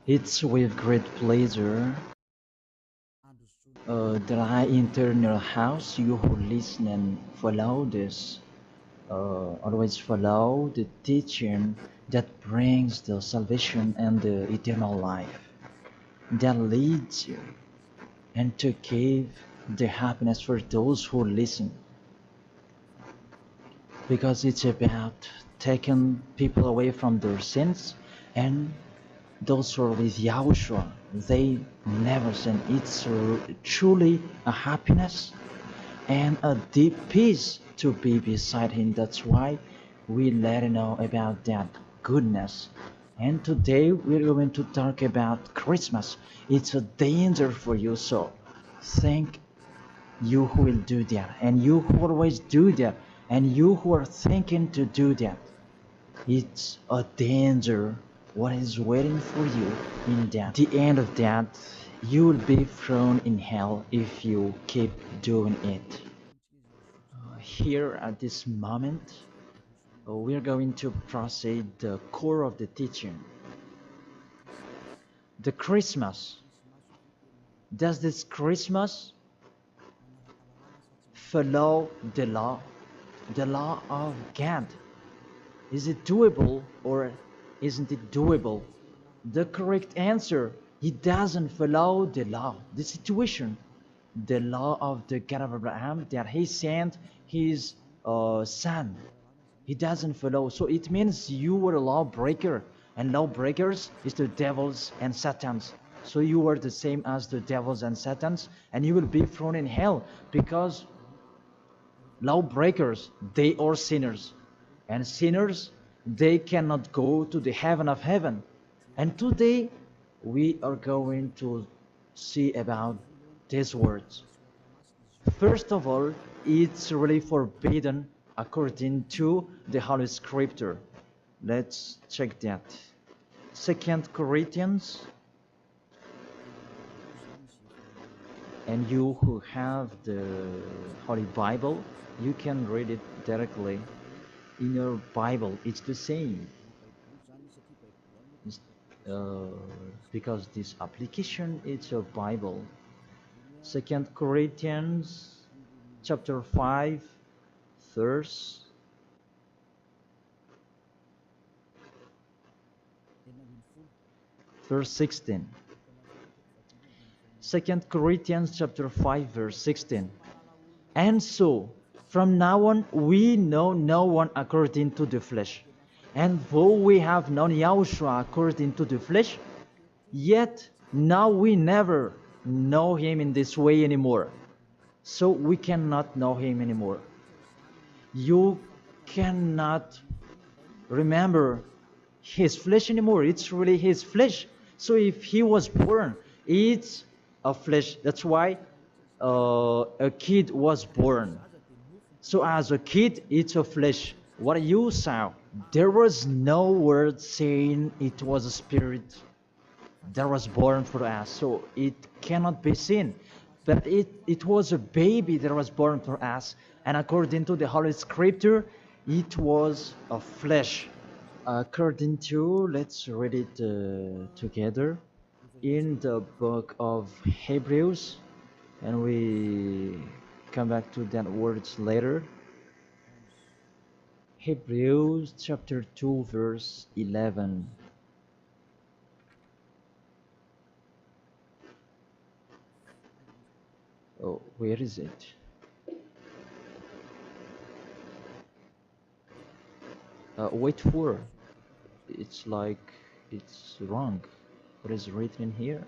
It's with great pleasure that I enter your house. You who listen and follow this, always follow the teaching that brings the salvation and the eternal life, that leads you and to give the happiness for those who listen. Because it's about taking people away from their sins, and those who are with Yahushua, they never sin. It's truly a happiness and a deep peace to be beside Him. That's why we let you know about that goodness. And today we're going to talk about Christmas. It's a danger for you, so thank you who will do that, and you who always do that, and you who are thinking to do that. It's a danger what is waiting for you in that. The end of that, you will be thrown in hell if you keep doing it. Here at this moment, we're going to proceed the core of the teaching. The Christmas. Does this Christmas follow the law of God? Is it doable or isn't it doable? The correct answer, he doesn't follow the law, the situation, the law of the God of Abraham that he sent his son. He doesn't follow. So it means you were a lawbreaker, and lawbreakers is the devils and satans. So you are the same as the devils and satans, and you will be thrown in hell because lawbreakers, they are sinners, and sinners, they cannot go to the heaven of heaven. And today we are going to see about these words. First of all, it's really forbidden according to the Holy Scripture. Let's check that. Second Corinthians, and you who have the Holy Bible, you can read it directly in your Bible. It's the same. Uh, because this application it's a Bible. Second Corinthians chapter 5 verse 16. Second Corinthians chapter 5 verse 16. And so from now on we know no one according to the flesh. And though we have known Yahushua according to the flesh, yet now we never know him in this way anymore. So we cannot know him anymore. You cannot remember his flesh anymore. It's really his flesh. So if he was born, it's a flesh. That's why a kid was born. So as a kid, it's a flesh. What you saw, there was no word saying it was a spirit that was born for us. So it cannot be seen. But it was a baby that was born for us. And according to the Holy Scripture, it was a flesh. According to, let's read it together in the book of Hebrews, and we come back to that words later. Hebrews chapter 2 verse 11. Oh, where is it? Wait for. It's like it's wrong. What is written here?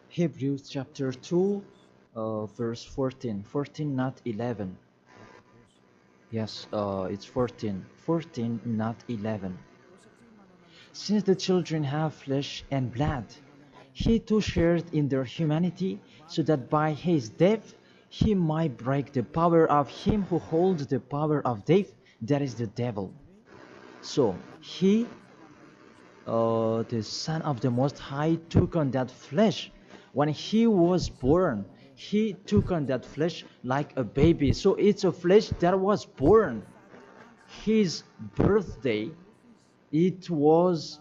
Hebrews chapter 2, verse 14. 14, not 11. Yes, it's 14. 14, not 11. Since the children have flesh and blood, he too shared in their humanity, so that by his death he might break the power of him who holds the power of death, that is the devil. So he, the Son of the Most High, took on that flesh. When he was born, he took on that flesh like a baby. So it's a flesh that was born. His birthday, it was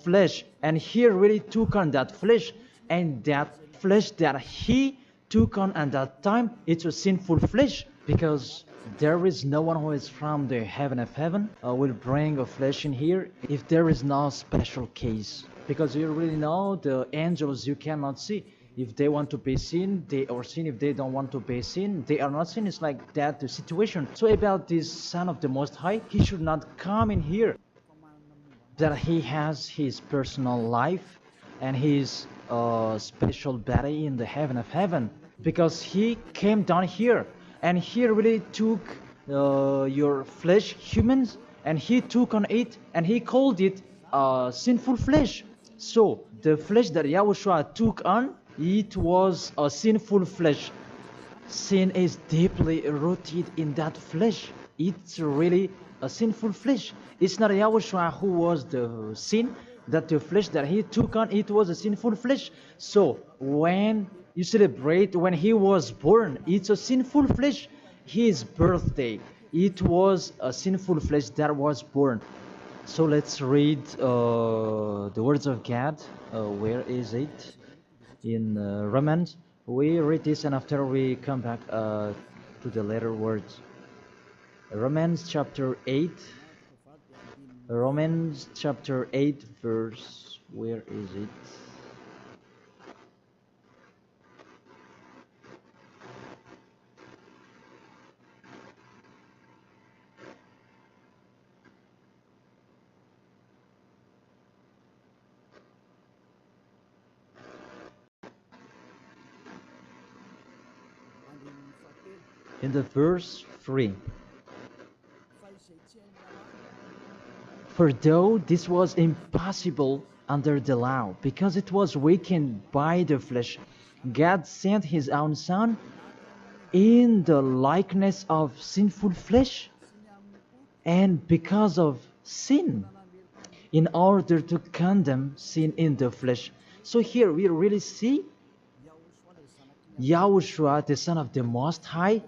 flesh, and he really took on that flesh, and that flesh that he took on at that time, it's a sinful flesh, because there is no one who is from the heaven of heaven will bring a flesh in here if there is no special case, because you really know the angels you cannot see. If they want to be seen, they are seen. If they don't want to be seen, they are not seen. It's like that the situation. So about this Son of the Most High, he should not come in here, that he has his personal life and his special body in the heaven of heaven, because he came down here and he really took your flesh, humans, and he took on it and he called it sinful flesh. So the flesh that Yahushua took on, it was a sinful flesh. Sin is deeply rooted in that flesh. It's really a sinful flesh. It's not Yahushua who was the sin, that the flesh that he took on, it was a sinful flesh. So when you celebrate when he was born, it's a sinful flesh. His birthday, it was a sinful flesh that was born. So let's read the words of God. Where is it? In Romans. We read this and after we come back to the later words. Romans chapter 8. Romans chapter 8 verse, where is it? In the verse 3. For though this was impossible under the law, because it was weakened by the flesh, God sent his own Son in the likeness of sinful flesh, and because of sin, in order to condemn sin in the flesh. So here we really see Yahushua, the Son of the Most High,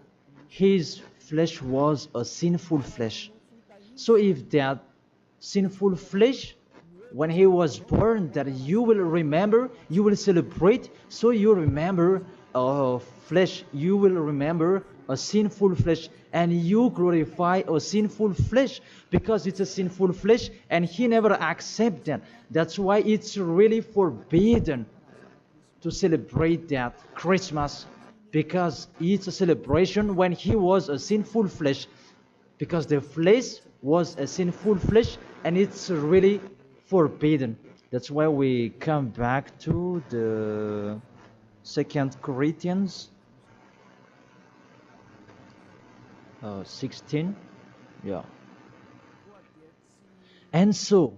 his flesh was a sinful flesh. So if that sinful flesh, when he was born, that you will remember, you will celebrate, so you remember flesh, you will remember a sinful flesh, and you glorify a sinful flesh, because it's a sinful flesh, and he never accepts that. That's why it's really forbidden to celebrate that Christmas, because it's a celebration when he was a sinful flesh, because the flesh was a sinful flesh, and it's really forbidden. That's why we come back to the 2 Corinthians 16. Yeah. And so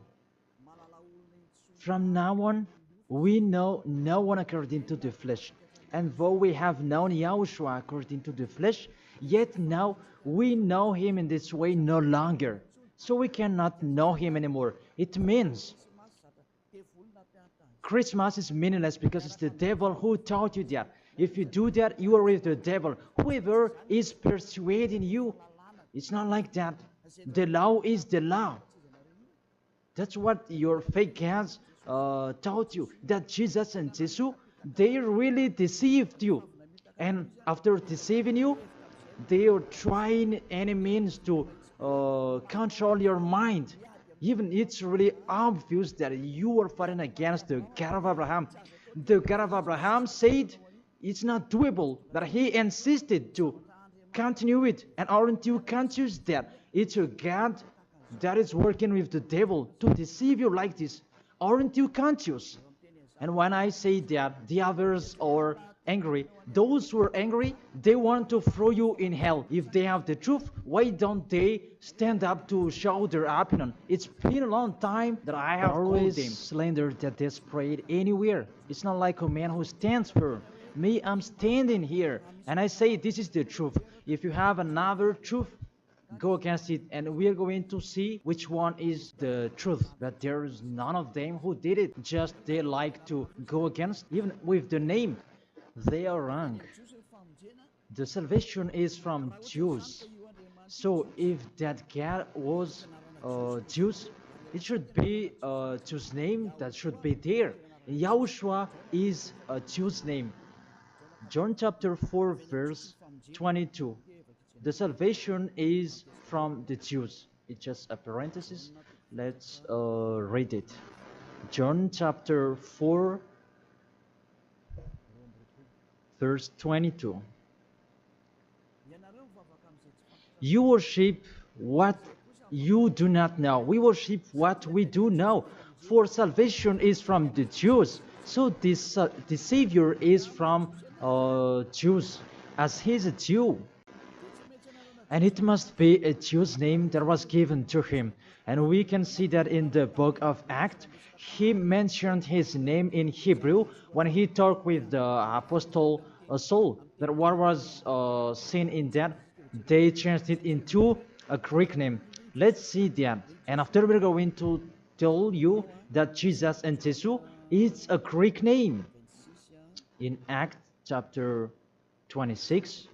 from now on, we know no one according to the flesh. And though we have known Yahushua according to the flesh, yet now we know him in this way no longer. So we cannot know him anymore. It means Christmas is meaningless because it's the devil who taught you that. If you do that, you are with the devil. Whoever is persuading you, it's not like that. The law is the law. That's what your fake gods taught you, that Jesus and Jesus, they really deceived you. And after deceiving you, they are trying any means to control your mind. Even it's really obvious that you are fighting against the God of Abraham. The God of Abraham said it's not doable, that he insisted to continue it. And aren't you conscious that it's a God that is working with the devil to deceive you like this? Aren't you conscious? And when I say that the others are angry, those who are angry, they want to throw you in hell. If they have the truth, why don't they stand up to show their opinion? It's been a long time that I have always called them slander that they spread anywhere. It's not like a man who stands firm. Me, I'm standing here, and I say this is the truth. If you have another truth, go against it, and we're going to see which one is the truth. But there is none of them who did it. Just they like to go against, even with the name. They are wrong. The salvation is from Jews. So if that God was Jews, It should be a Jew's name that should be there. Yahushua is a Jew's name. John chapter 4 verse 22. The salvation is from the Jews. It's just a parenthesis. Let's read it. John chapter 4 verse 22. You worship what you do not know. We worship what we do know. For salvation is from the Jews. So this the Savior is from Jews, as he's a Jew. And it must be a Jew's name that was given to him. And we can see that in the book of Acts, he mentioned his name in Hebrew when he talked with the apostle Saul. That what was seen in that, they changed it into a Greek name. Let's see that. And after we're going to tell you that Jesus and Jesus is a Greek name. In Acts chapter 26,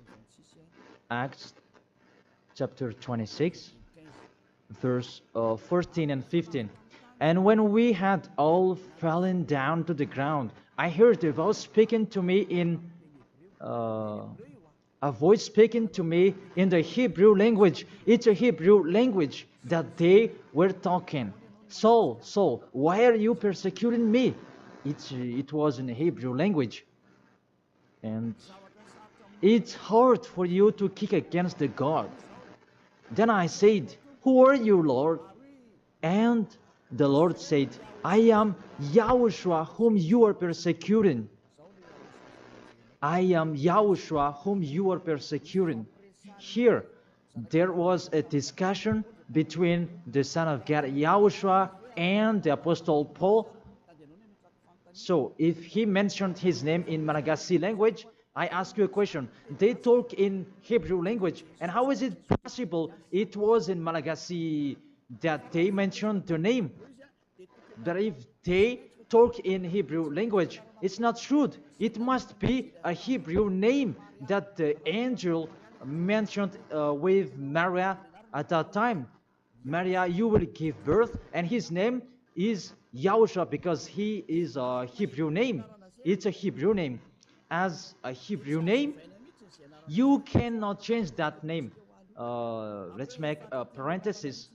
Acts chapter 26, verse 14 and 15. And when we had all fallen down to the ground, I heard a voice speaking to me in the Hebrew language. It's a Hebrew language that they were talking. Saul, Saul, why are you persecuting me? It was in a Hebrew language. And it's hard for you to kick against the God. Then I said, who are you, Lord? And the Lord said, I am Yahushua whom you are persecuting. I am Yahushua whom you are persecuting. Here, there was a discussion between the Son of God, Yahushua, and the Apostle Paul. So, if he mentioned his name in Malagasy language, I ask you a question. They talk in Hebrew language, and how is it possible it was in Malagasy that they mentioned the name? That if they talk in Hebrew language, it's not true. It must be a Hebrew name that the angel mentioned with Maria at that time. Maria, you will give birth, and his name is Yahushua because he is a Hebrew name. It's a Hebrew name. As a Hebrew name, you cannot change that name. Let's make a parenthesis.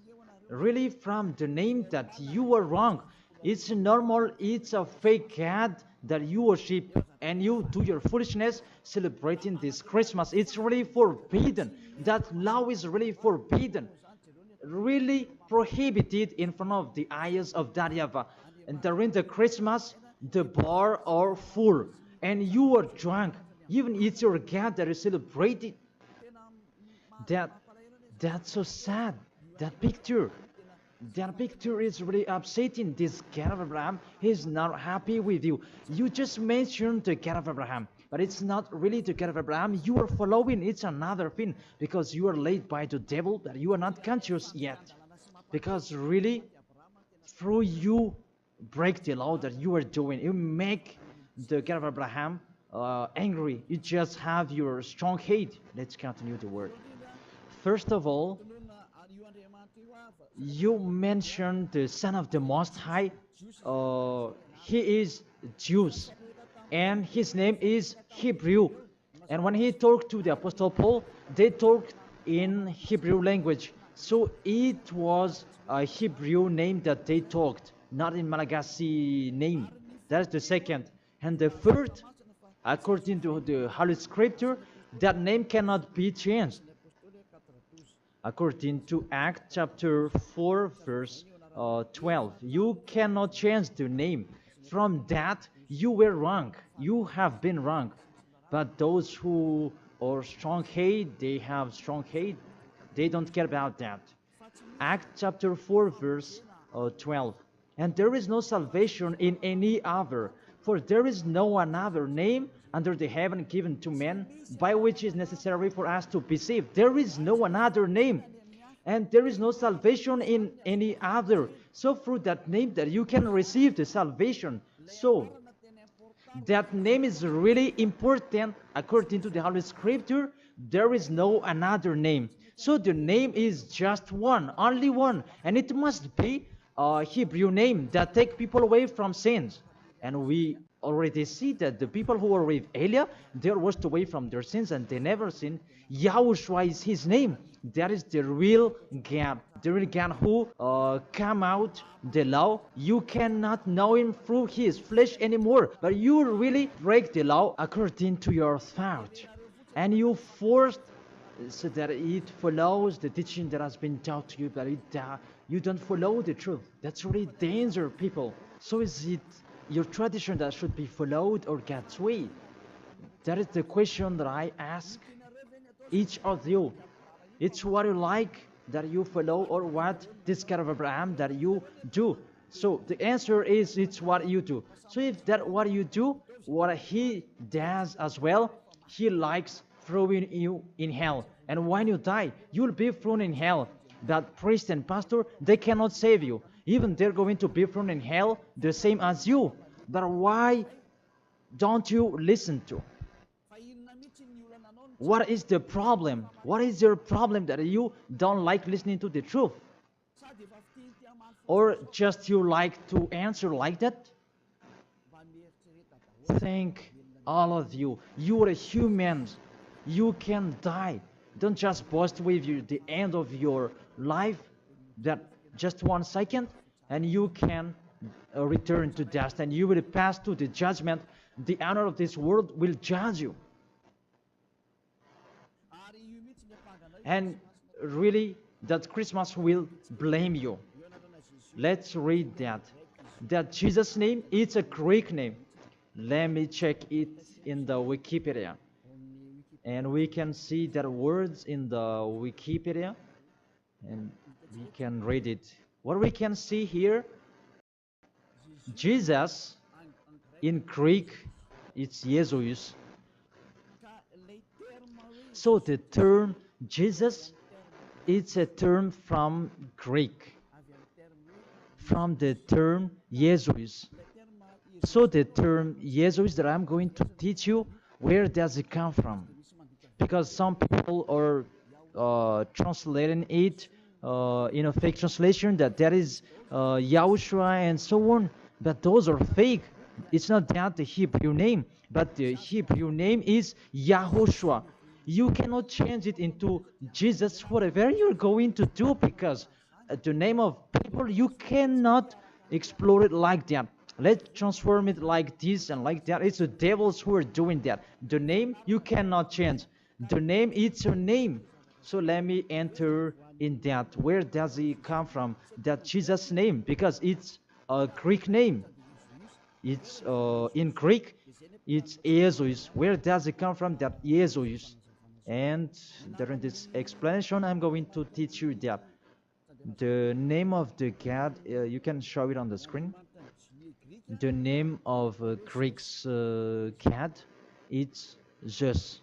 Really, from the name that you are wrong. It's normal, it's a fake God that you worship and you do your foolishness celebrating this Christmas. It's really forbidden. That law is really forbidden. Really prohibited in front of the eyes of that YAHVAH. And during the Christmas, the bar are full. And you are drunk, even it's your God that is celebrated. That's so sad. That picture is really upsetting. This God of Abraham, he's not happy with you. You just mentioned the God of Abraham, but it's not really the God of Abraham you are following. It's another thing, because you are led by the devil that you are not conscious yet. Because really, through you break the law that you are doing, you make the God of Abraham angry. You just have your strong hate. Let's continue the word. First of all, you mentioned the Son of the Most High. He is Jews, and his name is Hebrew. And when he talked to the Apostle Paul, they talked in Hebrew language. So it was a Hebrew name that they talked, not in Malagasy name. That's the second. And the third, according to the Holy Scripture, that name cannot be changed. According to Acts chapter 4, verse 12, you cannot change the name. From that, you were wrong. You have been wrong. But those who are strong hate, they have strong hate. They don't care about that. Acts chapter 4, verse 12. And there is no salvation in any other, for there is no another name under the heaven given to men by which is necessary for us to be saved. There is no another name, and there is no salvation in any other. So through that name that you can receive the salvation. So that name is really important according to the Holy Scripture. There is no another name. So the name is just one, only one, and it must be Hebrew name that take people away from sins. And we already see that the people who were with Elia, they were washed away from their sins and they never sinned. Yahushua is his name. That is the real God. The real God who come out the law. You cannot know him through his flesh anymore. But you really break the law according to your thought. And you forced so that it follows the teaching that has been taught to you, but you don't follow the truth. That's really danger, people. So is it your tradition that should be followed or God's way? That is the question that I ask each of you. It's what you like that you follow or what this kind of Abraham that you do. So the answer is it's what you do. So if that what you do, what he does as well, he likes throwing you in hell. And when you die, you'll be thrown in hell. That priest and pastor, they cannot save you. Even they're going to be thrown in hell the same as you. But why don't you listen to? What is the problem? What is your problem that you don't like listening to the truth? Or just you like to answer like that? Think all of you. You are humans. You can die. Don't just boast with you the end of your life, that just 1 second, and you can return to dust, and you will pass to the judgment. The honor of this world will judge you. And really, that Christmas will blame you. Let's read that. That Jesus' name, it's a Greek name. Let me check it in the Wikipedia. And we can see that words in the Wikipedia. And we can read it. What we can see here, Jesus, in Greek, it's Jesus. So the term Jesus, it's a term from Greek, from the term Jesus. So the term Jesus that I'm going to teach you, where does it come from? Because some people are translating it in a fake translation that is YAHOSHUA and so on, but those are fake. It's not that the Hebrew name, but the Hebrew name is YAHOSHUA. You cannot change it into Jesus, whatever you're going to do, because the name of people, you cannot explore it like that. Let's transform it like this and like that. It's the devils who are doing that. The name, you cannot change. The name, it's your name. So let me enter in that. Where does it come from? That Jesus name, because it's a Greek name. It's in Greek, it's Jesus. Where does it come from? That Jesus. And during this explanation, I'm going to teach you that the name of the God, you can show it on the screen. The name of Greek's God, it's Zeus.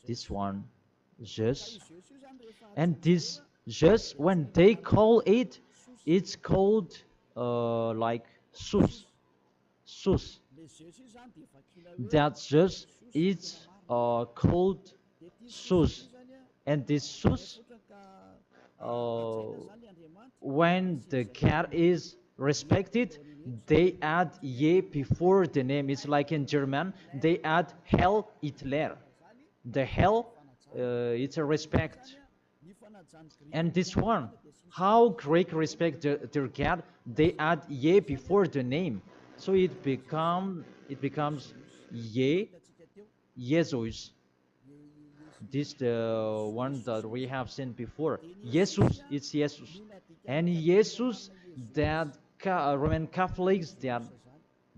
This one, Zeus. And this Zeus, when they call it, it's called like Sus. Sus. That Zeus, it's called Sus. And this Sus, when the God is respected, they add ye before the name. It's like in German, they add Hell Hitler. The hell, it's a respect. And this one, how Greek respect their God, they add ye before the name. So it becomes ye, Jesus. This the one that we have seen before. Jesus, it's Jesus. And Jesus, that Roman Catholics, that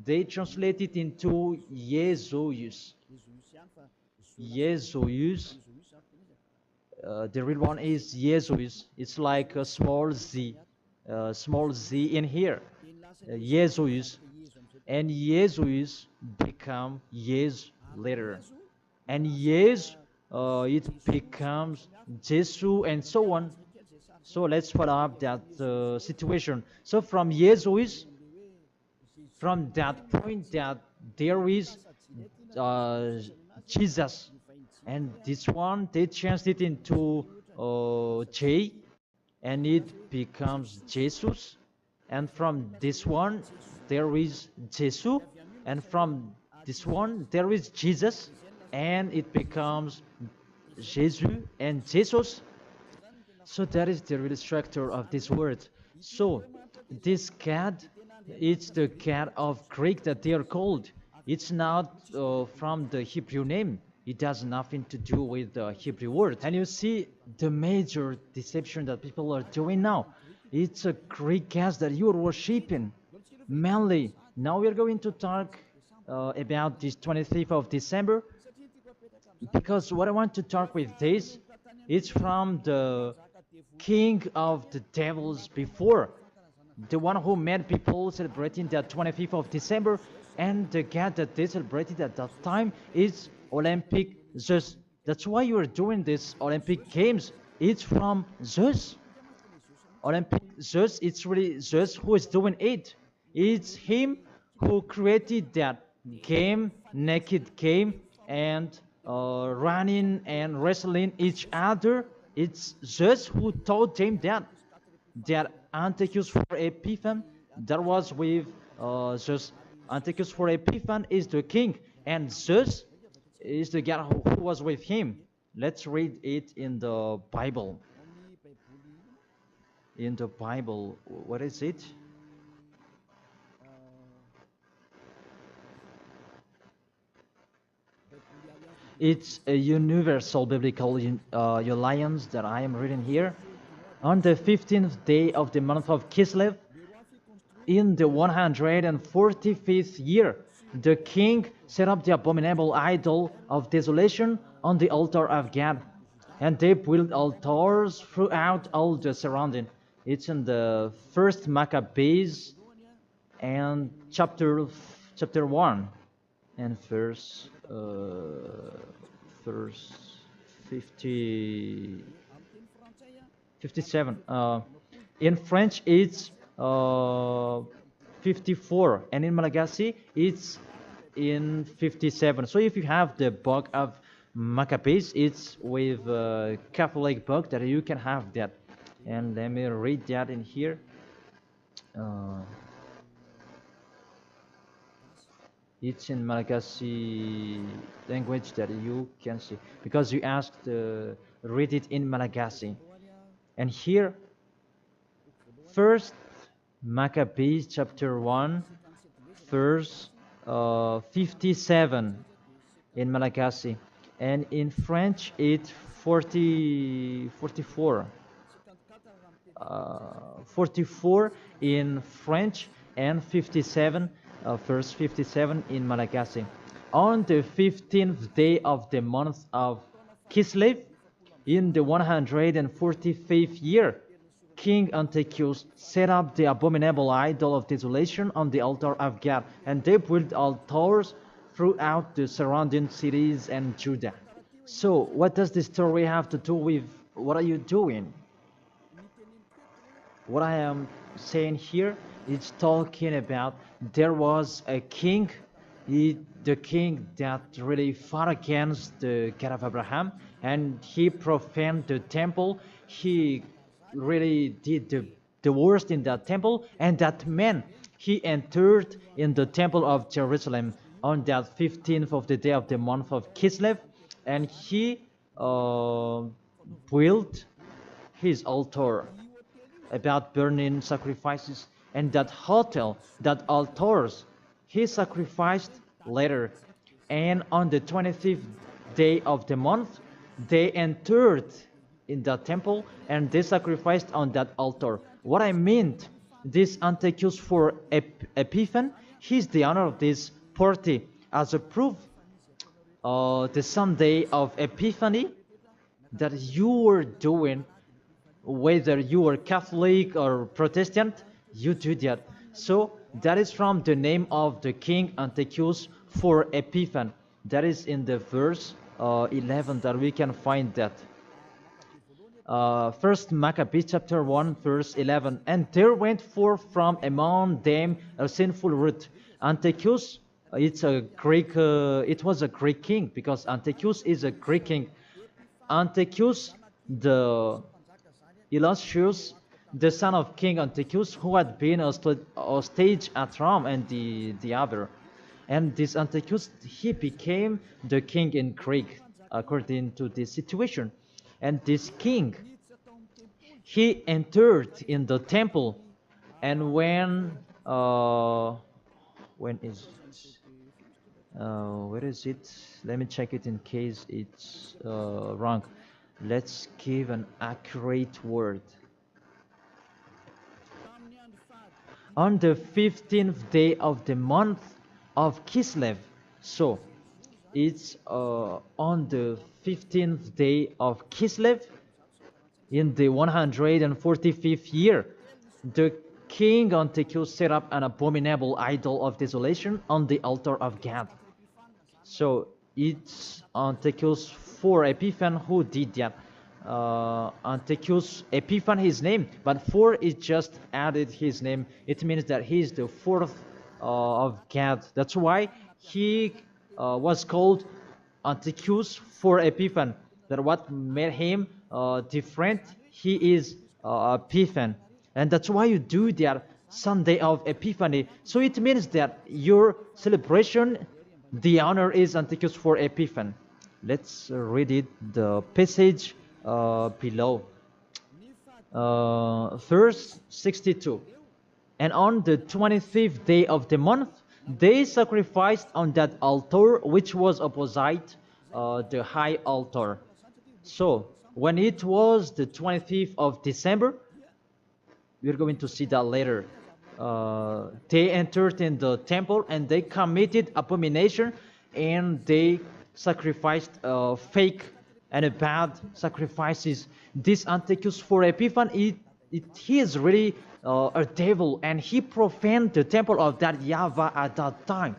they translate it into Jesus. Jesus. The real one is Jesus. It's like a small z in here. Jesus. And Jesus become Yes later. And Yes, it becomes Jesu and so on. So let's follow up that situation. So from Jesus, from that point that there is Jesus, and this one they changed it into J, and it becomes Jesus, and from this one there is Jesus, and from this one there is Jesus, and it becomes Jesus and Jesus. So that is the real structure of this word. So this cat, it's the cat of Greek that they are called. It's not from the Hebrew name. It has nothing to do with the Hebrew word. And you see the major deception that people are doing now. It's a Greek cat that you are worshiping. Mainly, now we are going to talk about this 25th of December, because what I want to talk with this, it's from the king of the devils before, the one who made people celebrating the 25th of December, and the god that they celebrated at that time is Olympic Zeus. That's why you are doing this Olympic Games. It's from Zeus. Olympic Zeus, it's really Zeus who is doing it. It's him who created that game, naked game, and running and wrestling each other. It's Zeus who taught them that. That Antiochus for Epiphan, that was with Zeus. Antiochus for Epiphan is the king, and Zeus is the god who was with him. Let's read it in the Bible. In the Bible, what is it? It's a universal biblical alliance that I am reading here. On the 15th day of the month of Kislev, in the 145th year, the king set up the abominable idol of desolation on the altar of God, and they built altars throughout all the surrounding. It's in the first Maccabees and chapter 1 and verse 57. In French, it's 54, and in Malagasy, it's in 57. So if you have the book of Maccabees, it's with a Catholic book that you can have that. And let me read that in here. It's in Malagasy language that you can see, because you asked read it in Malagasy. And here, first Maccabees chapter 1, verse 57 in Malagasy, and in French it's 44 in French, and 57 verse 57 in Malagasy. On the 15th day of the month of Kislev, in the 145th year, King Antiochus set up the abominable idol of desolation on the altar of God, and they built altars throughout the surrounding cities and Judah. So, what does this story have to do with what are you doing? What I am saying here is talking about there was a king, the king that really fought against the God of Abraham, and he profaned the temple. He really did the worst in that temple, and that man, he entered in the temple of Jerusalem on that 15th of the day of the month of Kislev, and he built his altar about burning sacrifices, and that hotel, that altars, he sacrificed later. And on the 25th day of the month, they entered in the temple and they sacrificed on that altar. What I meant, this Antiochus for Epiphan, he's the owner of this party. As a proof, the Sunday of Epiphany that you were doing, whether you are Catholic or Protestant, you do that. So that is from the name of the king Antiochus for Epiphan. That is in the verse 11 that we can find that. First Maccabees chapter 1 verse 11. And there went forth from among them a sinful root. Antiochus, it was a Greek king, because Antiochus is a Greek king. Antiochus, the illustrious, the son of King Antiochus, who had been a stage at Rome and the other. And this Antiochus, he became the king in Greek, according to this situation. And this king, he entered in the temple, and when is where is it? Let me check it in case it's wrong. Let's give an accurate word. On the 15th day of the month of Kislev. So it's on the 15th day of Kislev in the 145th year. The king Antiochus set up an abominable idol of desolation on the altar of God. So it's Antiochus for Epiphan who did that. Antiochus Epiphan his name, but for it just added his name. It means that he is the fourth of God. That's why he was called Antiochus for Epiphan. That what made him different. He is Epiphan, and that's why you do that Sunday of Epiphany. So it means that your celebration, the honor is Antiochus for Epiphan. Let's read it, the passage below. Verse 62. And on the 25th day of the month, they sacrificed on that altar which was opposite the high altar. So when it was the 25th of December, we're going to see that later. They entered in the temple and they committed abomination, and they sacrificed fake and bad sacrifices. This Antiochus for Epiphan, he is really a devil, and he profaned the temple of that YAHVAH at that time.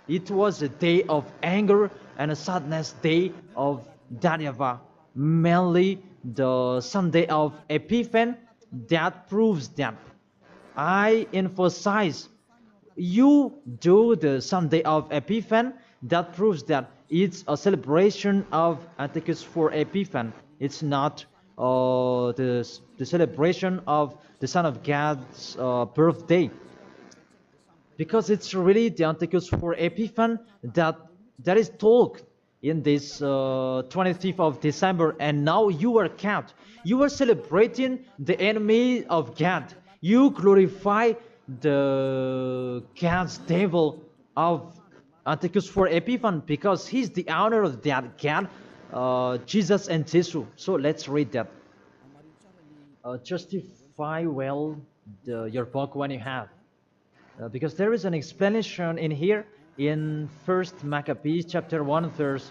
It was a day of anger and a sadness day of that YAHVAH. Mainly the Sunday of Epiphan, that proves that. I emphasize, you do the Sunday of Epiphan, that proves that it's a celebration of Antiochus for Epiphan. It's not the celebration of the Son of God's birthday. Because it's really the Antiochus for Epiphan that is told in this 25th of December, and now you are count. You are celebrating the enemy of God. You glorify the God's devil of Antiochus for Epiphan, because he's the honor of that God, Jesus and Jesus. So let's read that. Justify well your book when you have. Because there is an explanation in here in 1st Maccabees chapter 1 verse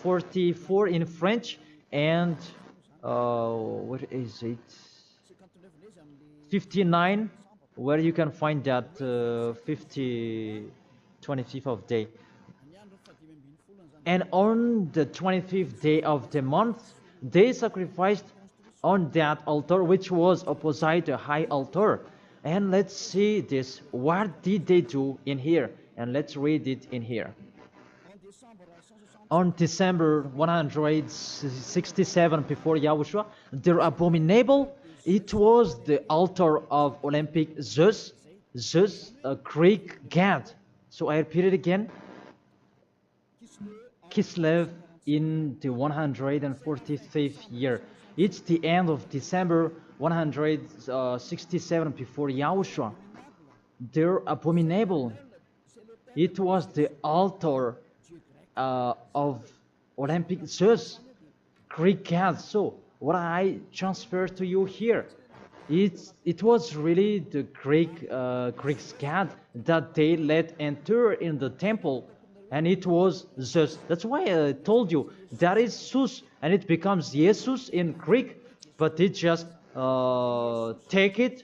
44 in French, and what is it, 59, where you can find that 25th of day. And on the 25th day of the month, they sacrificed on that altar which was opposite the high altar. And let's see this. What did they do in here? And let's read it in here. On December 167 before Yahushua, their abominable, it was the altar of Olympic Zeus, a Greek god. So I repeat it again. Kislev in the 145th year. It's the end of December 167 before Yahushua. Their abominable, it was the altar of Olympic Zeus, Greek god. So what I transfer to you here, it was really the Greek god that they let enter in the temple, and it was Zeus. That's why I told you that is Zeus, and it becomes Jesus in Greek, but it just take it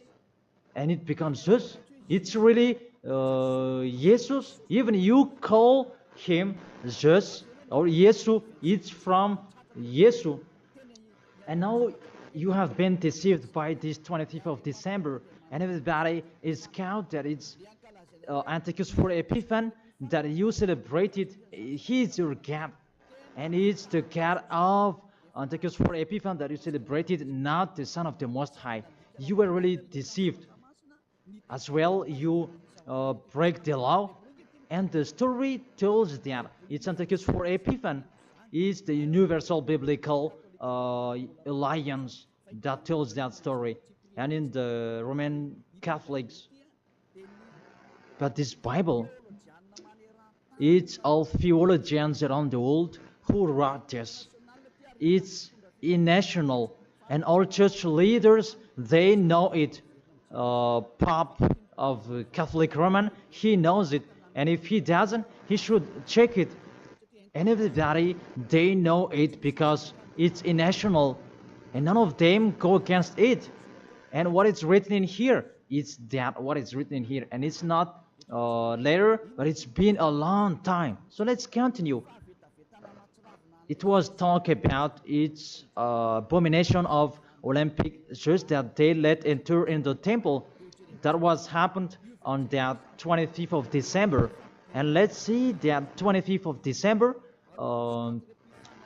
and it becomes Zeus. It's really Jesus. Even you call him Zeus or Yesu, it's from Yesu. And now you have been deceived by this 25th of December, and everybody is count that it's Antiochus for Epiphan, that you celebrated. He is your God, and it's the God of Antiochus for Epiphan that you celebrated not the Son of the Most High. You were really deceived. As well, you break the law. And the story tells that it's Antiochus for Epiphan is the universal biblical alliance that tells that story. And in the Roman Catholics, but this Bible, it's all theologians around the world who wrote this. It's national, and all church leaders, they know it. Pope of Catholic Roman, he knows it, and if he doesn't, he should check it. And everybody, they know it because it's national, and none of them go against it. And what is written in here, it's that what is written in here, and it's not later, but it's been a long time. So let's continue. It was talk about its abomination of Olympic church that they let enter in the temple. That was happened on that 25th of December. And let's see that 25th of December,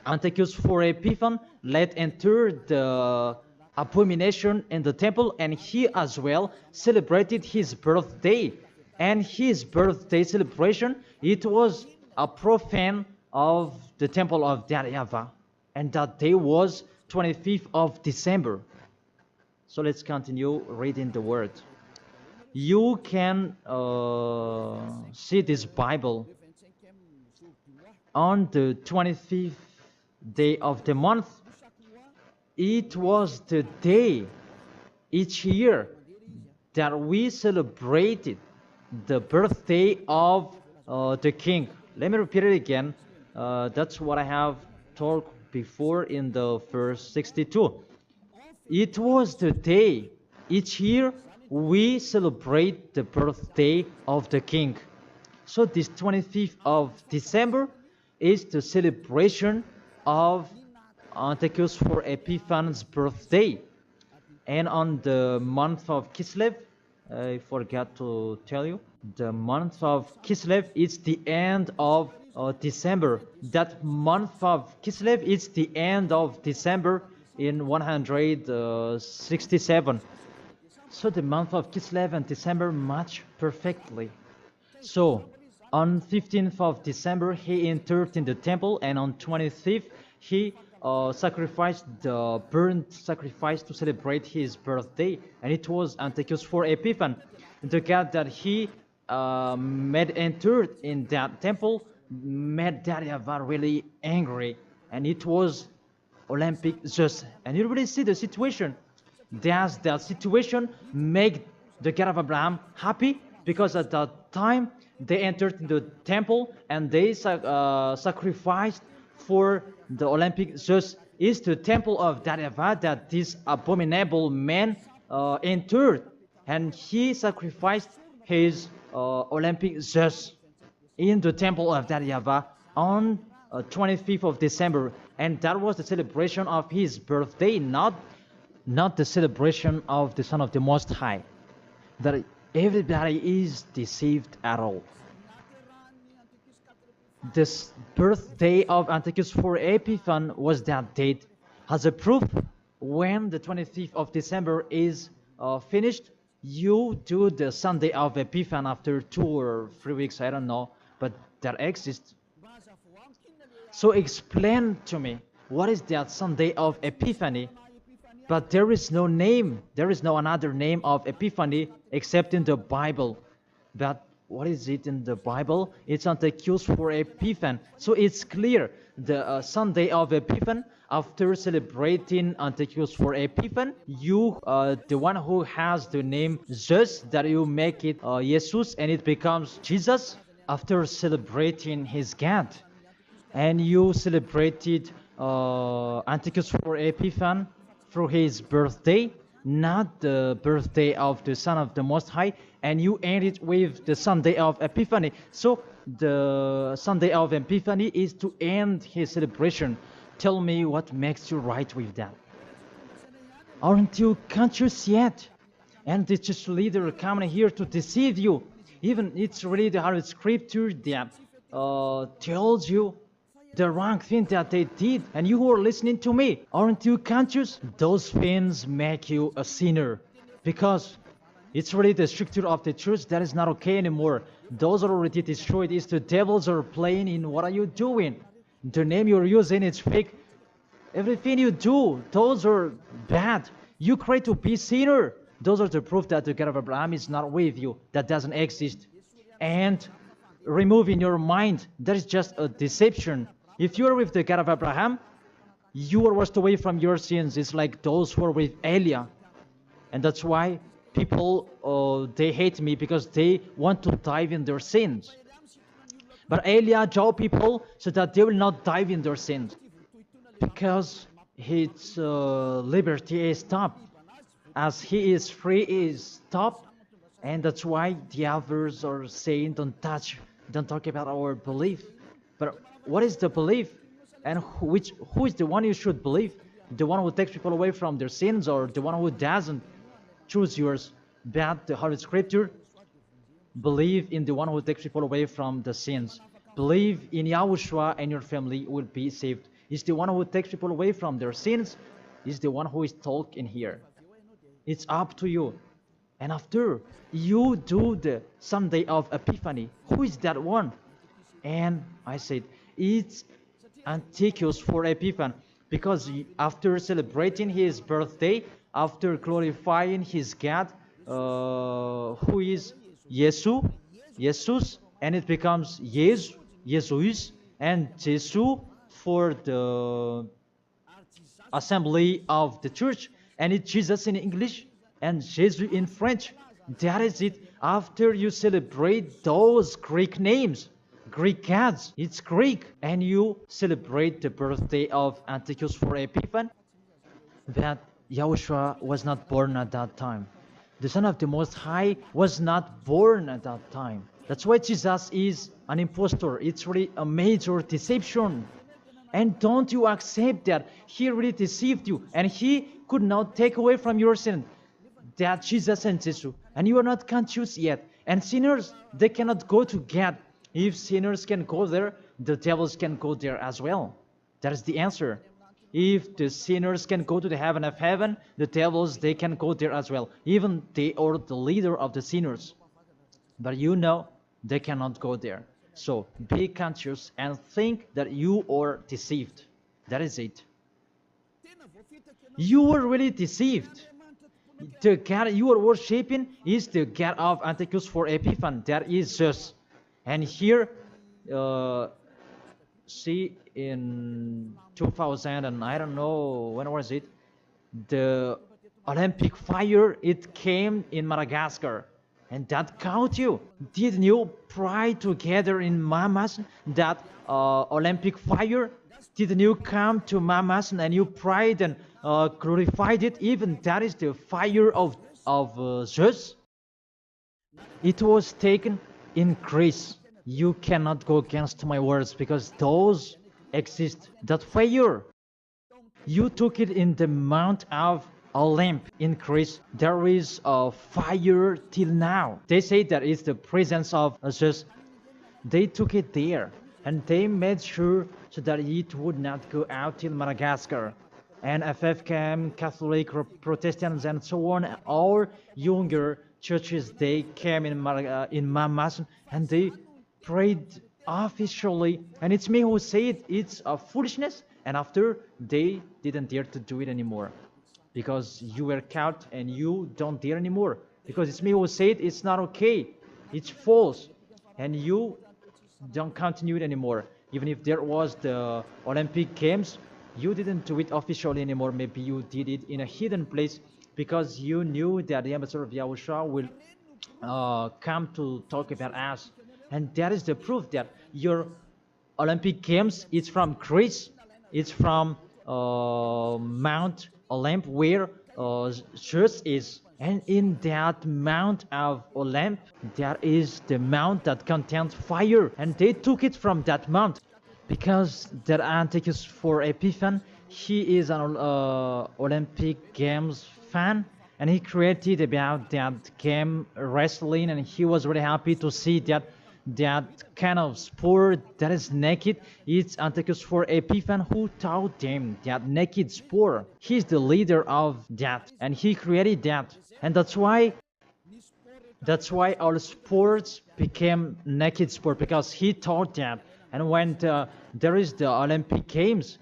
Antiochus for Epiphan let enter the abomination in the temple, and he as well celebrated his birthday. And his birthday celebration, it was a profane of the temple of YAHVAH, and that day was 25th of December. So let's continue reading the word. You can see this Bible on the 25th day of the month. It was the day each year that we celebrated the birthday of the king. Let me repeat it again. That's what I have told before in the verse 62. It was the day each year we celebrate the birthday of the king. So this 25th of December is the celebration of Antiochus for Epiphan's birthday. And on the month of Kislev, I forgot to tell you, the month of Kislev is the end of December. That month of Kislev is the end of December in 167. So the month of Kislev and December match perfectly. So on 15th of December he entered in the temple, and on 25th he sacrificed the burnt sacrifice to celebrate his birthday, and it was Antiochus for Epiphan. The God that he made entered in that temple made YAHVAH really angry, and it was Olympic just. And you really see the situation. Does that situation make the God of Abraham happy? Because at that time they entered in the temple and they sacrificed for the Olympic just is the temple of YAHVAH that this abominable man entered, and he sacrificed his Olympic just in the temple of YAHVAH on 25th of December, and that was the celebration of his birthday, not the celebration of the Son of the Most High. That everybody is deceived at all. This birthday of Antiochus for Epiphan was that date. As a proof, when the 25th of December is finished, you do the Sunday of Epiphan after 2 or 3 weeks, I don't know, but that exists. So explain to me, what is that Sunday of Epiphany? But there is no name, there is no another name of Epiphany except in the Bible. But what is it in the Bible? It's Antiochus for Epiphan. So it's clear, the Sunday of Epiphan, after celebrating Antiochus for Epiphan, you, the one who has the name Jesus, that you make it Jesus, and it becomes Jesus, after celebrating his God. And you celebrated Antiochus for Epiphan through his birthday, not the birthday of the Son of the Most High, and you end it with the Sunday of Epiphany. So the Sunday of Epiphany is to end his celebration. Tell me what makes you right with that. Aren't you conscious yet? And the church leader coming here to deceive you. Even it's really the Holy Scripture that tells you the wrong thing that they did, and you who are listening to me, aren't you conscious? Those things make you a sinner, because it's really the structure of the church that is not okay anymore. Those are already destroyed. It's the devils are playing in. What are you doing? The name you're using is fake. Everything you do, those are bad. You try to be sinner. Those are the proof that the God of Abraham is not with you. That doesn't exist. And remove in your mind, that is just a deception. If you are with the God of Abraham, you are washed away from your sins. It's like those who are with Elia. And that's why people, they hate me, because they want to dive in their sins. But Elia told people so that they will not dive in their sins, because his liberty is stopped. As he is free, he is stopped. And that's why the others are saying, don't talk about our belief. But what is the belief? And who is the one you should believe? The one who takes people away from their sins, or the one who doesn't? Choose yours. But the Holy Scripture, believe in the one who takes people away from the sins. Believe in YAHOSHUA, and your family will be saved. It's the one who takes people away from their sins. Is the one who is talking here. It's up to you. And after you do the Sunday of Epiphany, who is that one? And I said, it's Antiochus for Epiphany, because after celebrating his birthday, after glorifying his God, who is Jesus, and it becomes Jesus, and Jesus for the assembly of the church, and it's Jesus in English and Jesus in French. That is it. After you celebrate those Greek names, Greek gods, it's Greek, and you celebrate the birthday of Antiochus for Epiphany, that YAHOSHUA was not born at that time. The Son of the Most High was not born at that time. That's why Jesus is an impostor. It's really a major deception. And don't you accept that he really deceived you, and he could not take away from your sin, that Jesus and Jesus, and you are not conscious yet. And sinners, they cannot go to God. If sinners can go there, the devils can go there as well. That is the answer. If the sinners can go to the heaven of heaven, the devils, they can go there as well. Even they are the leader of the sinners. But you know, they cannot go there. So be conscious and think that you are deceived. That is it. You were really deceived. The God you are worshipping is the God of Antiochus for Epiphany. That is Zeus. And here, see, in 2000, and I don't know, when was it? The Olympic fire, it came in Madagascar. And that caught you. Didn't you pray together in Mamas that Olympic fire? Didn't you come to Mamas and you prayed and glorified it? Even that is the fire of Zeus. It was taken in Greece. You cannot go against my words, because those exist. That fire, you took it in the Mount of Olymp in Greece. There is a fire till now. They say that it's the presence of Zeus. They took it there, and they made sure so that it would not go out till Madagascar. And FFKM, Catholic, Protestants, and so on, all younger churches, they came in Mamas, and they prayed officially. And it's me who say it's a foolishness. And after, they didn't dare to do it anymore, because you were caught and you don't dare anymore. Because it's me who said it's not okay, it's false, and you don't continue it anymore. Even if there was the Olympic Games, you didn't do it officially anymore. Maybe you did it in a hidden place, because you knew that the ambassador of YAHOSHUA will come to talk about us. And that is the proof that your Olympic Games, it's from Greece, it's from Mount Olymp, where Zeus is. And in that Mount of Olymp, there is the mount that contains fire. And they took it from that mount, because that Antiochus for Epiphany, he is an Olympic Games fan, and he created about that game wrestling, and he was really happy to see that that kind of sport that is naked. It's Antiochus for Epiphan who taught them that naked sport. He's the leader of that, and he created that, and that's why all sports became naked sport, because he taught that. And when there is the Olympic Games,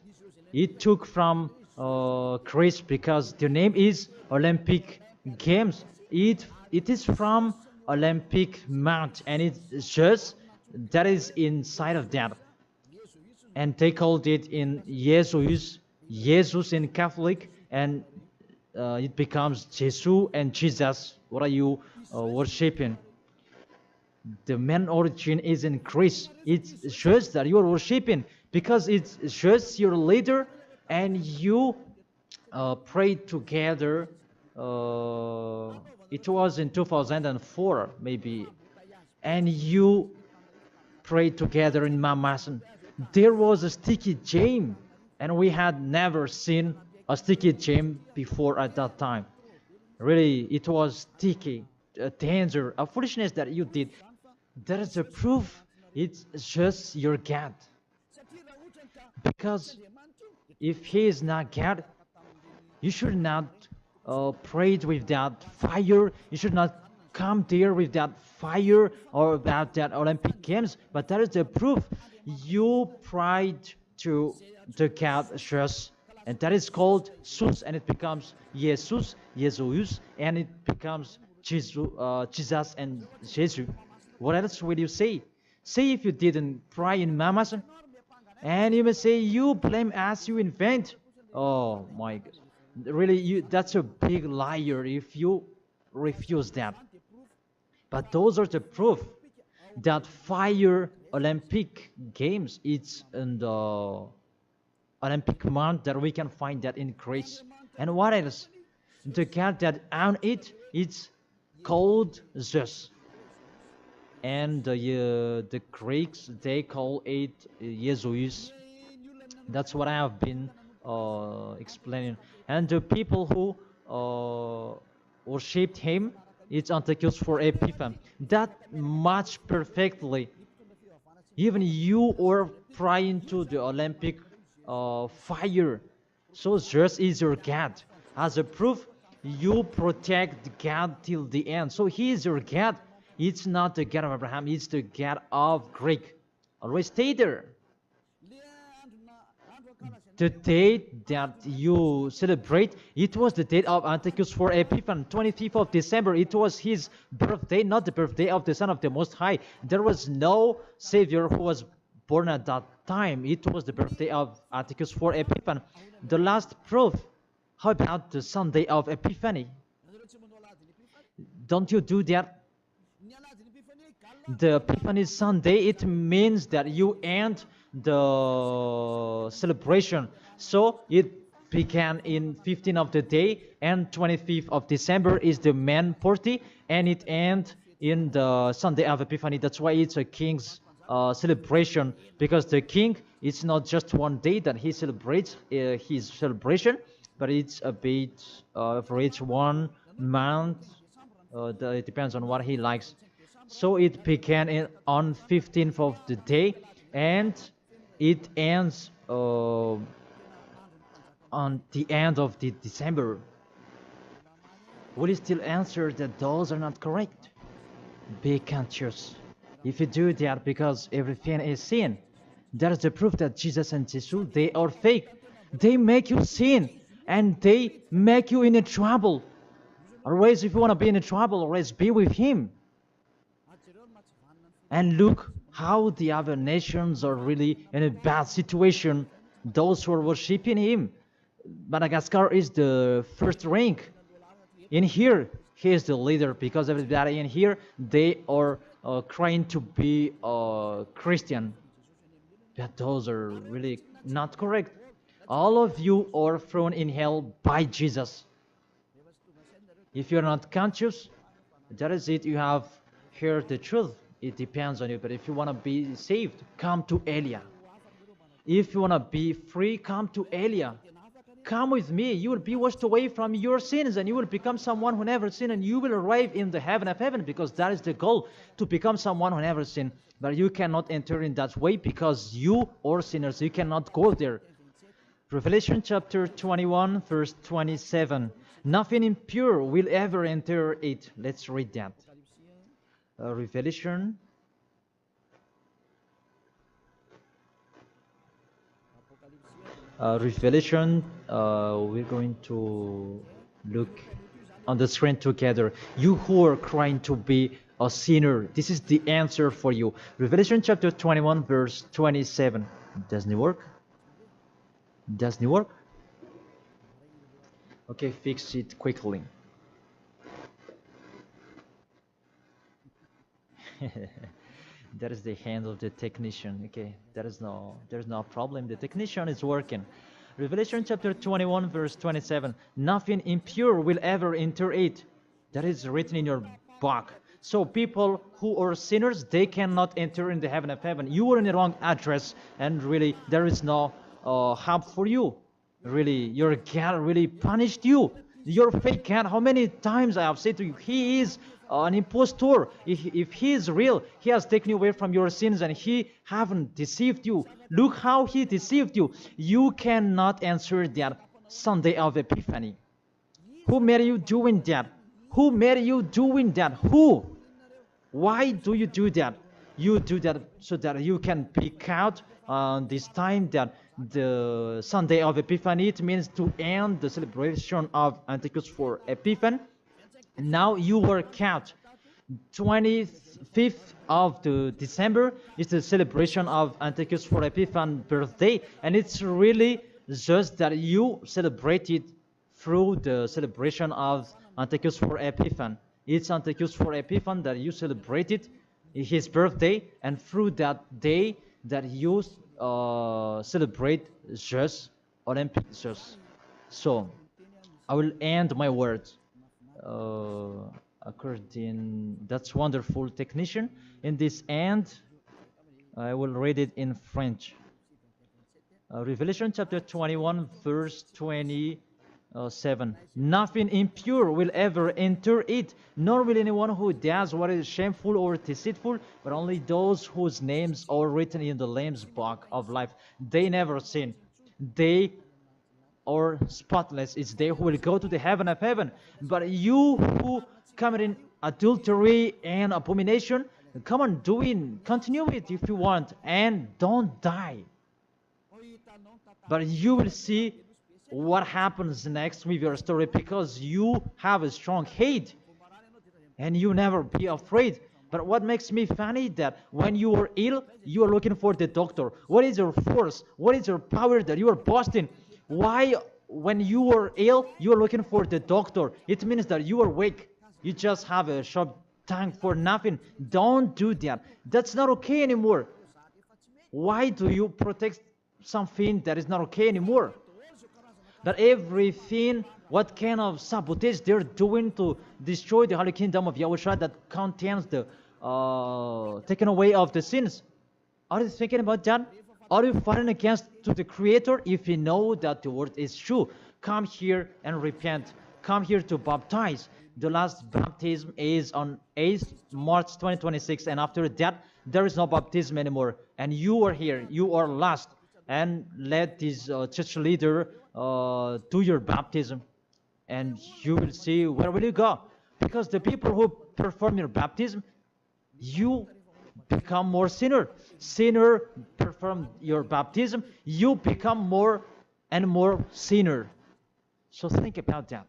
it took from Greece, because the name is Olympic Games. It is from Olympic Mount, and it's just that is inside of that, and they called it in Jesus in Catholic, and it becomes Jesus and Jesus. What are you worshiping? The main origin is in Greece. It's just that you are worshiping, because it's just your leader, and you pray together. It was in 2004 maybe, and you pray together in Mamasan. There was a sticky jam, and we had never seen a sticky jam before at that time. Really, it was sticky, a danger, a foolishness that you did. That is a proof. It's just your God. Because if he is not God, you should not pray with that fire. You should not come there with that fire or about that Olympic Games. But that is the proof. You prayed to the God just, and that is called Jesus, and it becomes Jesus, and it becomes Jesus and Jesus. What else will you say? Say if you didn't pray in Mamasan, and you may say you blame us, you invent. Oh my God. Really, that's a big liar if you refuse that. But those are the proof that fire Olympic Games, it's in the Olympic month, that we can find that in Greece. And what else? The God that own it, it's called Zeus. And the Greeks, they call it Jesus. That's what I have been explaining. And the people who worshipped him, it's Antiochus for Epiphan. That much perfectly. Even you are praying to the Olympic fire. So Zeus is your God. As a proof, you protect God till the end. So he is your God. It's not the God of Abraham, it's the God of Greek. Always stay there. The date that you celebrate, it was the date of Antiochus for Epiphan, 25th of December. It was his birthday, not the birthday of the Son of the Most High. There was no Savior who was born at that time. It was the birthday of Antiochus for Epiphan. The last proof, how about the Sunday of Epiphany? Don't you do that? The Epiphany Sunday, it means that you end the celebration. So it began in 15th of the day, and 25th of December is the main party, and it ends in the Sunday of Epiphany. That's why it's a king's celebration, because the king, it's not just one day that he celebrates his celebration, but it's a bit for each 1 month. It depends on what he likes. So it began on 15th of the day, and it ends on the end of the December. Will you still answer that those are not correct? Be conscious. If you do that, because everything is sin, that is the proof that Jesus and Jesus, they are fake. They make you sin, and they make you in a trouble. Always, if you want to be in a trouble, always be with him. And look how the other nations are really in a bad situation. Those who are worshiping him. Madagascar is the first rank. In here, he is the leader, because everybody in here, they are trying to be Christian. But those are really not correct. All of you are thrown in hell by Jesus. If you're not conscious, that is it. You have heard the truth. It depends on you. But if you want to be saved, come to Elia. If you want to be free, come to Elia. come with me. You will be washed away from your sins, and you will become someone who never sinned, and you will arrive in the heaven of heaven, because that is the goal, to become someone who never sinned. But you cannot enter in that way, because you are sinners. You cannot go there. Revelation chapter 21, verse 27. Nothing impure will ever enter it. Let's read that. Revelation. We're going to look on the screen together. You who are crying to be a sinner, this is the answer for you. Revelation chapter 21, verse 27. Doesn't it work? Doesn't it work? Okay, fix it quickly. That is the hand of the technician. Okay, there's no problem. The technician is working. Revelation chapter 21, verse 27. Nothing impure will ever enter it. That is written in your book. So people who are sinners, they cannot enter in the heaven of heaven. You are in the wrong address, and really there is no help for you. Really, your God really punished you. Your fake God, how many times I have said to you, he is an impostor. If he is real, he has taken you away from your sins, and he haven't deceived you. Look how he deceived you. You cannot answer that Sunday of Epiphany. Who made you doing that? Who made you doing that? Who? Why do you do that? You do that so that you can pick out this time that the Sunday of Epiphany, it means to end the celebration of Antichus for Epiphan. Now you work out. 25th of the December is the celebration of Antichus for Epiphan birthday, and it's really just that you celebrate it through the celebration of Antichus for Epiphan. It's Antichus for Epiphan that you celebrated his birthday, and through that day that you celebrate just Olympic just. So I will end my words according. That's wonderful, technician. In this end, I will read it in French. Revelation chapter 21, verse 27. Nothing impure will ever enter it, nor will anyone who does what is shameful or deceitful, but only those whose names are written in the Lamb's book of life. They never sin. They are spotless. It's they who will go to the heaven of heaven. But you who committing adultery and abomination, come on, continue it if you want, and don't die. But you will see what happens next with your story, because you have a strong hate and you never be afraid. But what makes me funny that when you are ill, you are looking for the doctor. What is your force? What is your power that you are boasting? Why, when you are ill, you are looking for the doctor? It means that you are weak. You just have a sharp tongue for nothing. Don't do that. That's not okay anymore. Why do you protect something that is not okay anymore? That everything, what kind of sabotage they're doing to destroy the Holy Kingdom of YAHOSHUAH that contains the taken away of the sins. Are you thinking about that? Are you fighting against to the Creator? If you know that the word is true, come here and repent. Come here to baptize. The last baptism is on 8th March 2026, and after that, there is no baptism anymore. And you are here. You are lost. And let this church leader do your baptism, and you will see where will you go. Because the people who perform your baptism, you become more sinner. Sinner perform your baptism, you become more and more sinner. So think about that.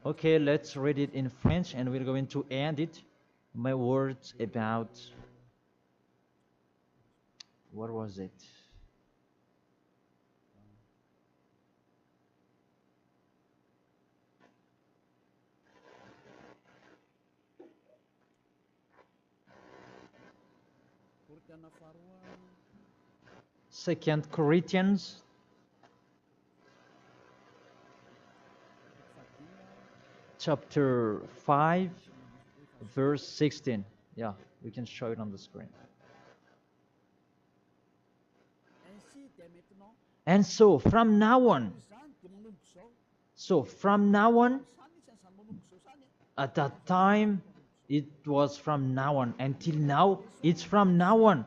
Okay, let's read it in French, and we're going to end it. My words about, what was it? Second Corinthians chapter 5 verse 16. Yeah, we can show it on the screen. And so from now on, at that time, it was from now on. Until now, it's from now on.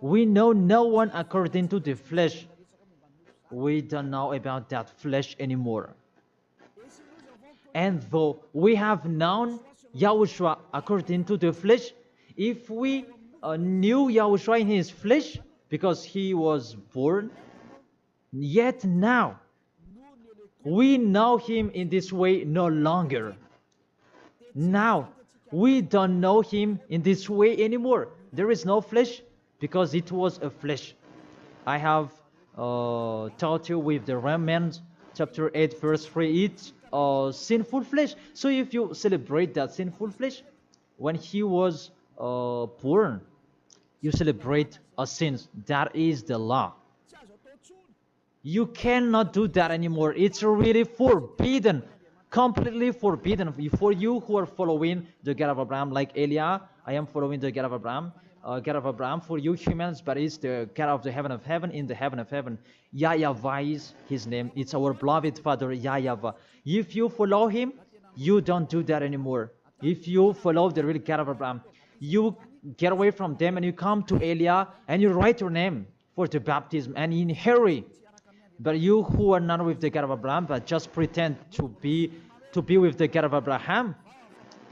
We know no one according to the flesh. We don't know about that flesh anymore. And though we have known Yahushua according to the flesh, if we knew Yahushua in his flesh, because he was born, yet now we know him in this way no longer. Now we don't know him in this way anymore. There is no flesh because it was a flesh. I have taught you with the Romans chapter 8 verse 3, it's sinful flesh. So if you celebrate that sinful flesh, when he was born, you celebrate a sin. That is the law. You cannot do that anymore. It's really forbidden, completely forbidden. For you who are following the God of Abraham, like Elia, I am following the God of Abraham. God of Abraham, for you humans, but it's the God of the heaven of heaven, in the heaven of heaven. YAHVAH is his name. It's our beloved Father, YAHVAH. If you follow him, you don't do that anymore. If you follow the real God of Abraham, you get away from them and you come to Elia and you write your name for the baptism and in hurry. But you who are not with the God of Abraham, but just pretend to be with the God of Abraham,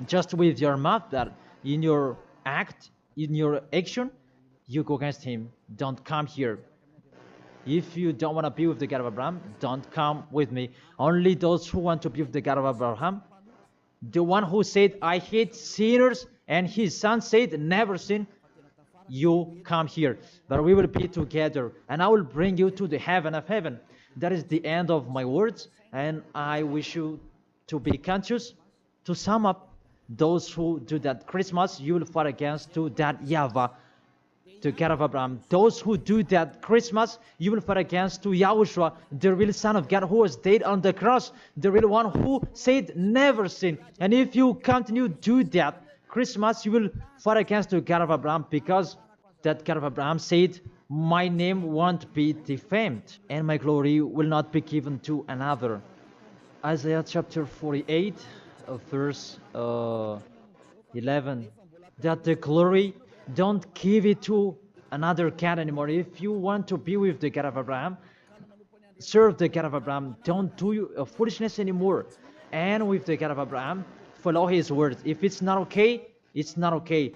just with your mouth, that in your act, in your action, you go against him. Don't come here. If you don't want to be with the God of Abraham, don't come with me. Only those who want to be with the God of Abraham, the one who said, I hate sinners, and his son said, never sin, you come here. But we will be together, and I will bring you to the heaven of heaven. That is the end of my words, and I wish you to be conscious. To sum up, those who do that Christmas, you will fight against to that YAHVAH, the God of Abraham. Those who do that Christmas, you will fight against to Yahushua, the real Son of God who was dead on the cross, the real one who said never sin. And if you continue to do that Christmas, you will fight against the God of Abraham, because that God of Abraham said, my name won't be defamed and my glory will not be given to another. Isaiah chapter 48 verse 11, that the glory, don't give it to another God anymore. If you want to be with the God of Abraham, serve the God of Abraham, don't do foolishness anymore. And with the God of Abraham, follow his words. If it's not okay, it's not okay.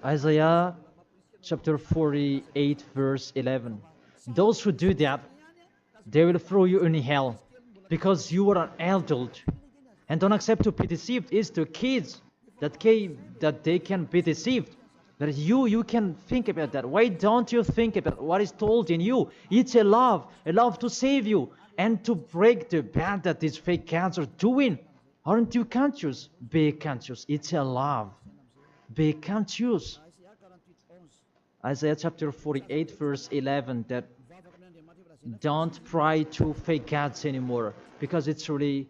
Isaiah chapter 48 verse 11, those who do that, they will throw you in hell, because you are an adult. And don't accept to be deceived. It's the kids that they can be deceived. But you can think about that. Why don't you think about what is told in you? It's a love to save you and to break the bad that these fake gods are doing. Aren't you conscious? Be conscious. It's a love. Be conscious. Isaiah chapter 48 verse 11, that don't pray to fake gods anymore, because it's really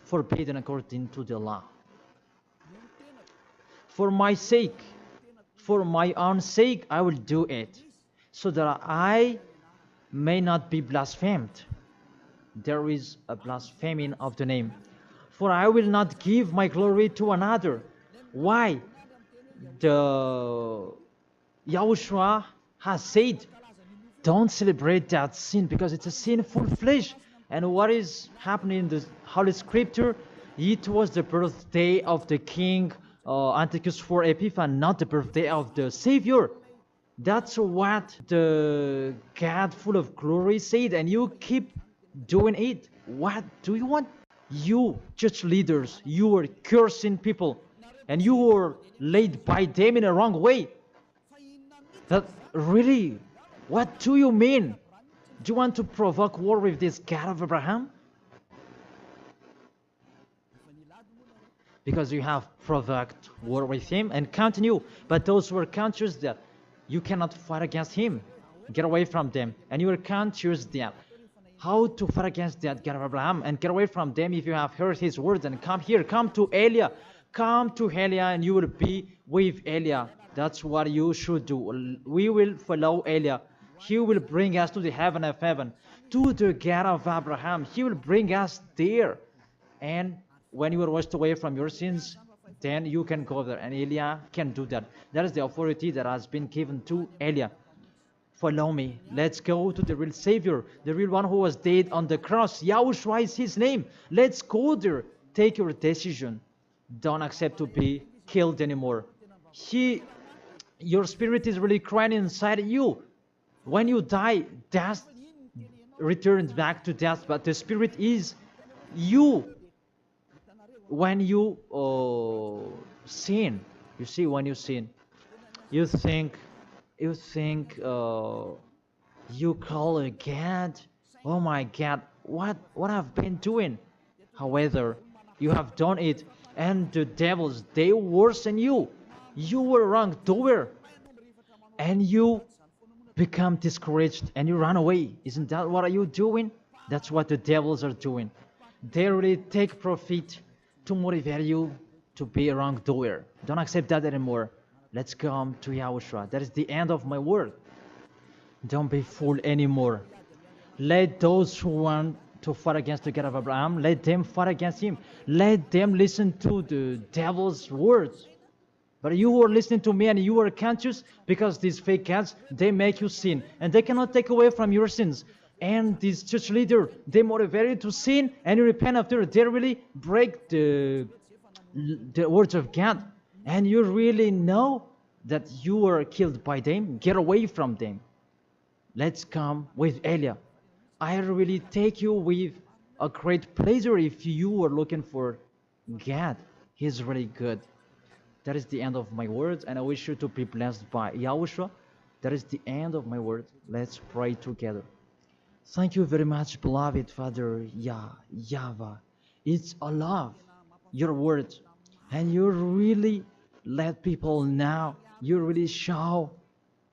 forbidden according to the law. For my sake, for my own sake, I will do it, so that I may not be blasphemed. There is a blaspheming of the name. For I will not give my glory to another. Why? The Yahushua has said, don't celebrate that sin, because it's a sinful flesh. And what is happening in the Holy Scripture? It was the birthday of the king Antiochus IV Epiphanes, not the birthday of the Savior. That's what the God full of glory said, and you keep doing it. What do you want? You church leaders, you are cursing people, and you are led by them in a wrong way. That really, what do you mean? Do you want to provoke war with this God of Abraham? Because you have provoked war with him and continue. But those who are conscious that you cannot fight against him, get away from them. And you are conscious that how to fight against that God of Abraham and get away from them. If you have heard his words, and come here, come to Elia. Come to Elia and you will be with Elia. That's what you should do. We will follow Elia. He will bring us to the heaven of heaven, to the God of Abraham. He will bring us there. And when you are washed away from your sins, then you can go there. And Elijah can do that. That is the authority that has been given to Elijah. Follow me. Let's go to the real Savior, the real one who was dead on the cross. Yahushua is his name. Let's go there. Take your decision. Don't accept to be killed anymore. Your spirit is really crying inside you. When you die, death returns back to death, but the spirit is you. When you sin, you see, when you sin, you think you call a God, oh my God, what I've been doing. However, you have done it, and the devils, they worsen you. You were wrongdoer, and you become discouraged, and you run away. Isn't that what are you doing? That's what the devils are doing. They really take profit to motivate you to be a wrongdoer. Don't accept that anymore. Let's come to Yahushua. That is the end of my word. Don't be fooled anymore. Let those who want to fight against the God of Abraham, let them fight against him. Let them listen to the devil's words. But you who are listening to me and you are conscious, because these fake gods, they make you sin. And they cannot take away from your sins. And this church leader, they motivate you to sin and you repent after. They really break the words of God. And you really know that you were killed by them. Get away from them. Let's come with Elia. I really take you with a great pleasure if you are looking for God. He's really good. That is the end of my words, and I wish you to be blessed by Yahushua. That is the end of my word. Let's pray together. Thank you very much, beloved Father YAHVAH. It's a love, your words, and you really let people know. You really show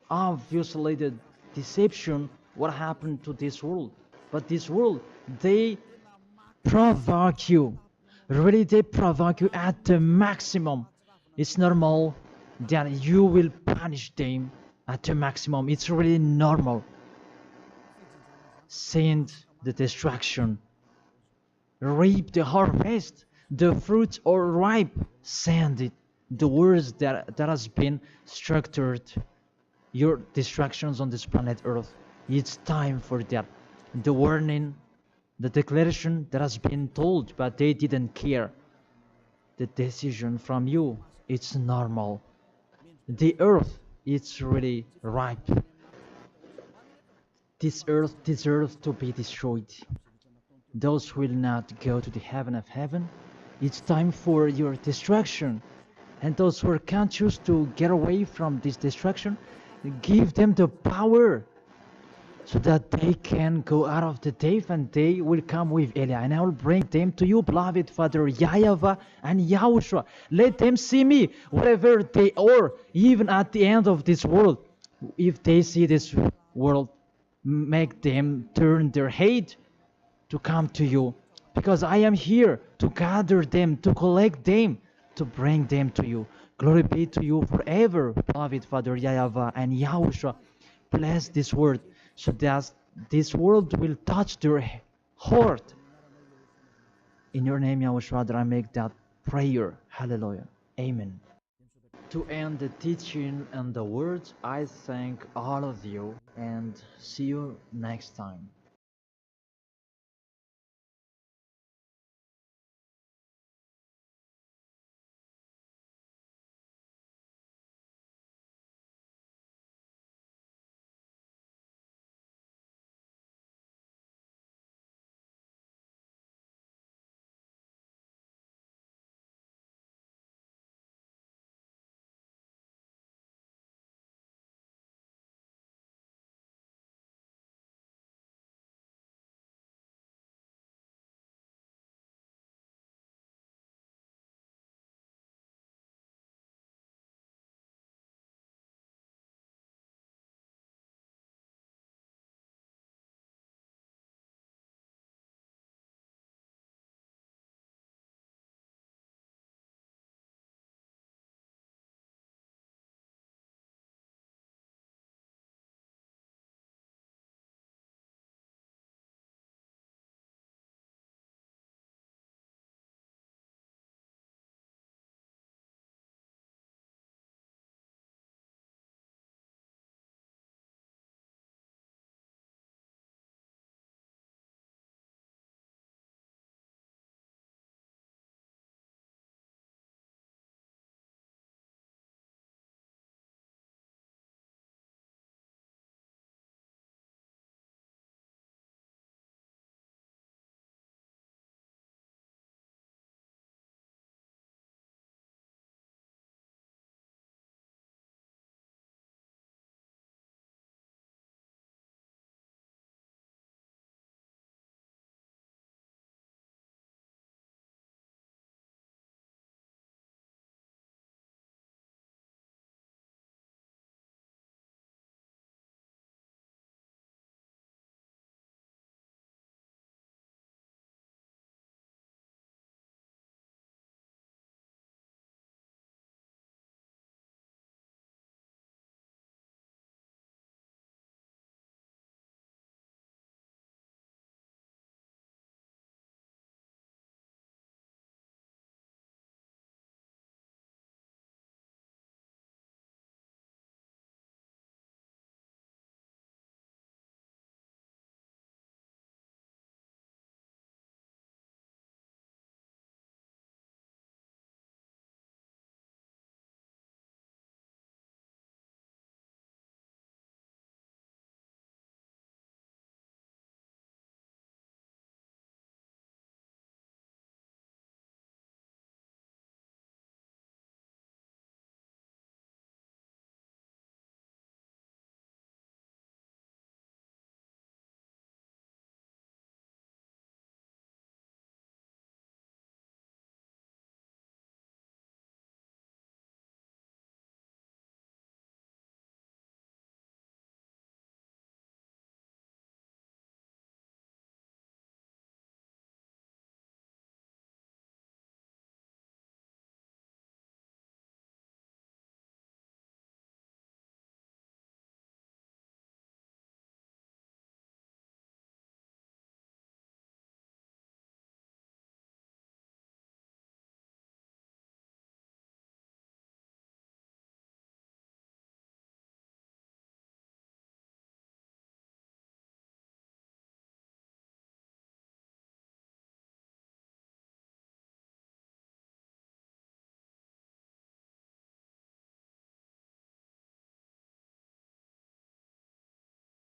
obviously the deception what happened to this world. But this world, they provoke you. Really, they provoke you at the maximum. It's normal that you will punish them at the maximum. It's really normal. Send the destruction. Reap the harvest. The fruits are ripe. Send it. The words that has been structured. Your destructions on this planet Earth. It's time for that. The warning, the declaration that has been told, but they didn't care. The decision from you, it's normal. The earth, it's really ripe. This earth deserves to be destroyed. Those who will not go to the heaven of heaven, it's time for your destruction. And those who are conscious to get away from this destruction, give them the power so that they can go out of the cave and they will come with Elia. And I will bring them to you, beloved Father YAHVAH and Yahushua. Let them see me wherever they are, even at the end of this world. If they see this world, make them turn their head to come to you. Because I am here to gather them, to collect them, to bring them to you. Glory be to you forever, beloved Father YAHVAH and Yahushua. Bless this word, so that this world will touch their heart. In your name, Yahushua, that I make that prayer. Hallelujah. Amen. To end the teaching and the words, I thank all of you and see you next time.